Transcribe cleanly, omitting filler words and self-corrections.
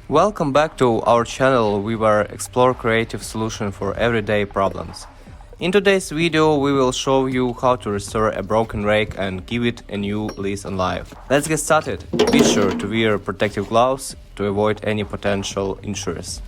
Welcome back to our channel. We will explore creative solutions for everyday problems. In today's video, we will show you how to restore a broken rake and give it a new lease on life. Let's get started. Be sure to wear protective gloves to avoid any potential injuries.